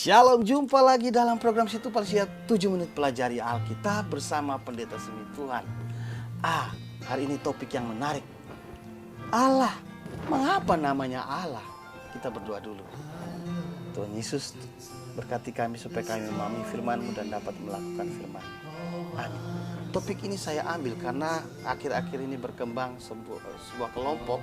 Shalom, jumpa lagi dalam program Situ Parsia 7 menit pelajari Alkitab bersama Pendeta Semi Tuhan. Hari ini topik yang menarik. Allah, mengapa namanya Allah? Kita berdoa dulu. Tuhan Yesus, berkati kami supaya kami memahami firman-Mu dan dapat melakukan firman. Amin. Topik ini saya ambil karena akhir-akhir ini berkembang sebuah kelompok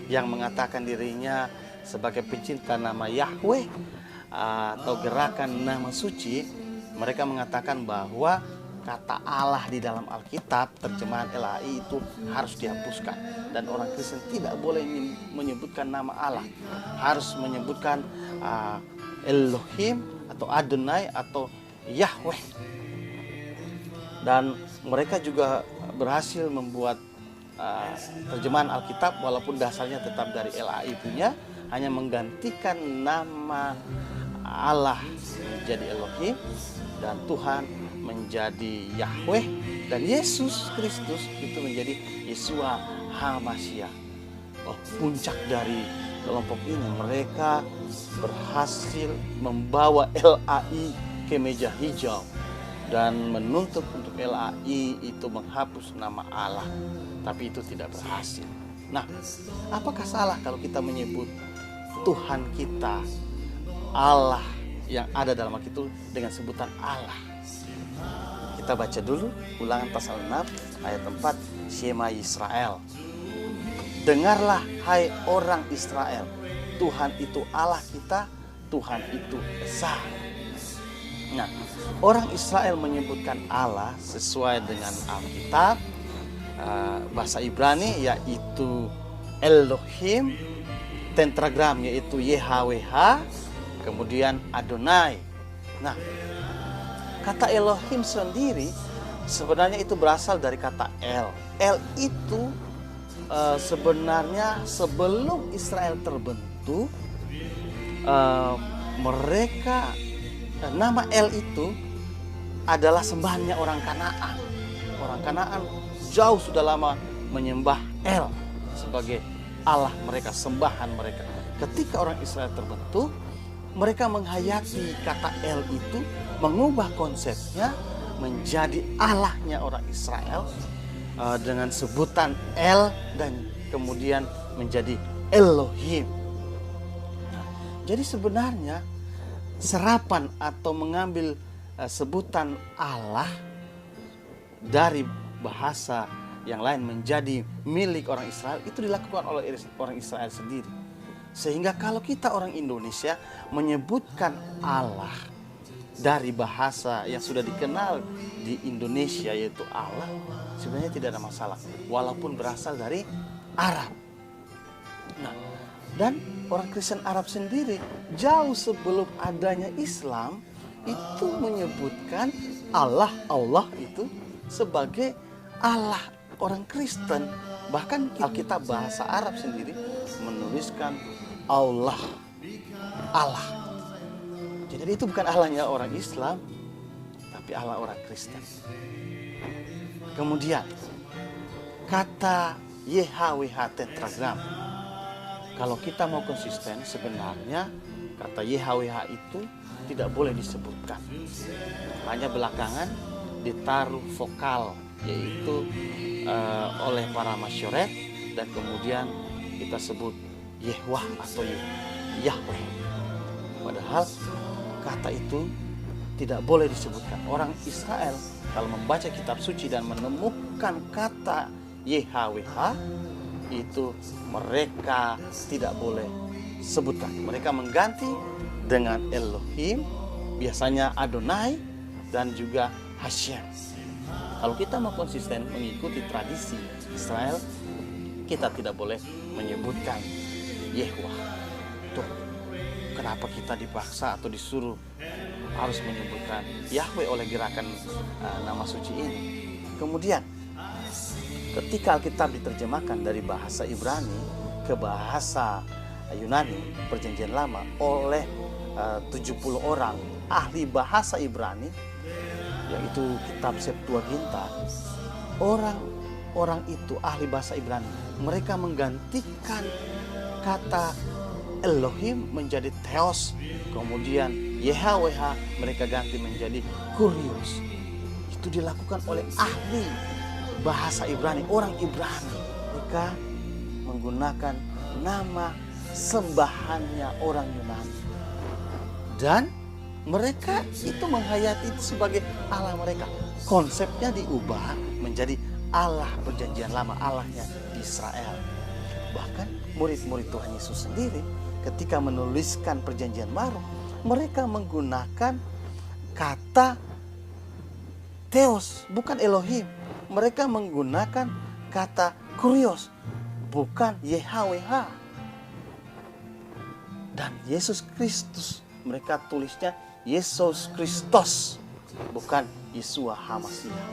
yang mengatakan dirinya sebagai pencinta nama Yahweh atau gerakan nama suci. Mereka mengatakan bahwa kata Allah di dalam Alkitab, terjemahan LAI itu harus dihapuskan, dan orang Kristen tidak boleh menyebutkan nama Allah, harus menyebutkan Elohim atau Adonai atau Yahweh. Dan mereka juga berhasil membuat terjemahan Alkitab walaupun dasarnya tetap dari LAI punya, hanya menggantikan nama Allah menjadi Elohim dan Tuhan menjadi Yahweh, dan Yesus Kristus itu menjadi Yeshua HaMashiach. Puncak dari kelompok ini, mereka berhasil membawa LAI ke meja hijau dan menuntut untuk LAI itu menghapus nama Allah, tapi itu tidak berhasil. Nah, apakah salah kalau kita menyebut Tuhan kita, Allah yang ada dalam Alkitab dengan sebutan Allah? Kita baca dulu Ulangan pasal 6 ayat 4, Shema Yisrael. Dengarlah hai orang Israel, Tuhan itu Allah kita, Tuhan itu esa. Nah, orang Israel menyebutkan Allah sesuai dengan Alkitab, bahasa Ibrani yaitu Elohim, tetragram yaitu YHWH, kemudian Adonai. Nah, kata Elohim sendiri sebenarnya itu berasal dari kata El. El itu sebenarnya sebelum Israel terbentuk, nama El itu adalah sembahannya orang Kanaan. Orang Kanaan jauh sudah lama menyembah El sebagai Allah mereka, sembahan mereka. Ketika orang Israel terbentuk, mereka menghayati kata El itu, mengubah konsepnya menjadi Allahnya orang Israel dengan sebutan El, dan kemudian menjadi Elohim. Jadi sebenarnya serapan atau mengambil sebutan Allah dari bahasa yang lain menjadi milik orang Israel itu dilakukan oleh orang Israel sendiri. Sehingga kalau kita orang Indonesia menyebutkan Allah dari bahasa yang sudah dikenal di Indonesia yaitu Allah, sebenarnya tidak ada masalah walaupun berasal dari Arab. Nah, dan orang Kristen Arab sendiri jauh sebelum adanya Islam itu menyebutkan Allah itu sebagai Allah orang Kristen. Bahkan Alkitab bahasa Arab sendiri menuliskan Allah. Jadi itu bukan Allahnya orang Islam, tapi Allah orang Kristen. Kemudian kata YHWH tetragram, kalau kita mau konsisten sebenarnya kata YHWH itu tidak boleh disebutkan. Hanya belakangan ditaruh vokal, yaitu oleh para masyoret, dan kemudian kita sebut Yehwah atau Yahweh. Padahal kata itu tidak boleh disebutkan. Orang Israel kalau membaca kitab suci dan menemukan kata YHWH itu mereka tidak boleh sebutkan. Mereka mengganti dengan Elohim, biasanya Adonai, dan juga Hashem. Kalau kita mau konsisten mengikuti tradisi Israel, kita tidak boleh menyebutkan Yehwah. Tuh, kenapa kita dipaksa atau disuruh harus menyebutkan Yahweh oleh gerakan nama suci ini? Kemudian, ketika Alkitab diterjemahkan dari bahasa Ibrani ke bahasa Yunani, Perjanjian Lama, oleh 70 orang ahli bahasa Ibrani, yaitu kitab Septuaginta, orang itu ahli bahasa Ibrani, mereka menggantikan kata Elohim menjadi Theos, kemudian YHWH mereka ganti menjadi Kurios. Itu dilakukan oleh ahli bahasa Ibrani, orang Ibrani. Mereka menggunakan nama sembahannya orang Yunani. Dan mereka itu menghayati itu sebagai Allah mereka. Konsepnya diubah menjadi Allah perjanjian lama, Allahnya Israel. Bahkan murid-murid Tuhan Yesus sendiri ketika menuliskan perjanjian baru, mereka menggunakan kata Theos, bukan Elohim. Mereka menggunakan kata Kurios, bukan YHWH. Dan Yesus Kristus, mereka tulisnya Yesus Kristus, bukan Yeshua HaMashiach.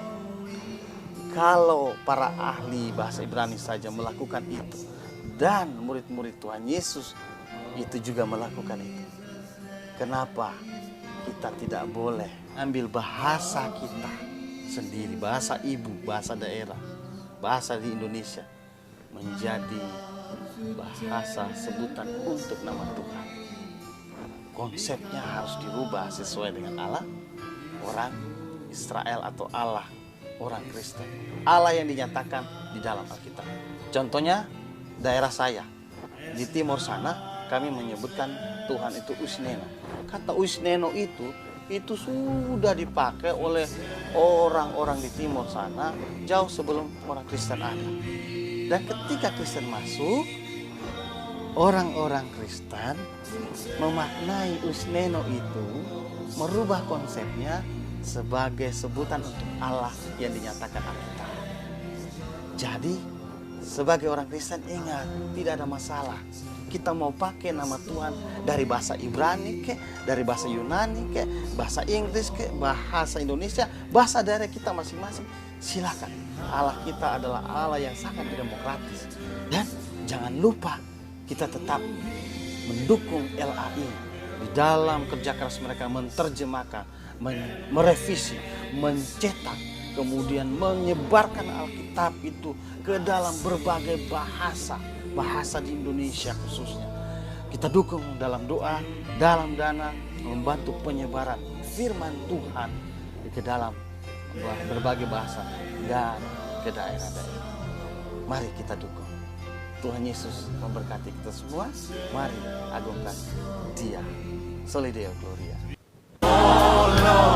Kalau para ahli bahasa Ibrani saja melakukan itu, dan murid-murid Tuhan Yesus itu juga melakukan itu, kenapa kita tidak boleh ambil bahasa kita sendiri, bahasa ibu, bahasa daerah, bahasa di Indonesia menjadi bahasa sebutan untuk nama Tuhan? Konsepnya harus dirubah sesuai dengan Allah orang Israel atau Allah orang Kristen, Allah yang dinyatakan di dalam Alkitab. Contohnya daerah saya di timur sana, kami menyebutkan Tuhan itu Usneno. Kata Usneno itu sudah dipakai oleh orang-orang di timur sana jauh sebelum orang Kristen ada. Dan ketika Kristen masuk, orang-orang Kristen memaknai Usneno itu, merubah konsepnya sebagai sebutan untuk Allah yang dinyatakan Alkitab. Jadi sebagai orang Kristen ingat, tidak ada masalah kita mau pakai nama Tuhan dari bahasa Ibrani ke, dari bahasa Yunani ke, bahasa Inggris ke, bahasa Indonesia, bahasa daerah kita masing-masing. Silakan. Allah kita adalah Allah yang sangat demokratis. Dan jangan lupa kita tetap mendukung LAI di dalam kerja keras mereka menerjemahkan, merevisi, mencetak, kemudian menyebarkan Alkitab itu ke dalam berbagai bahasa di Indonesia khususnya. Kita dukung dalam doa, dalam dana, membantu penyebaran firman Tuhan ke dalam berbagai bahasa dan ke daerah-daerah. Mari kita dukung. Tuhan Yesus memberkati kita semua. Mari agungkan Dia. Soli Deo Gloria. Oh, no.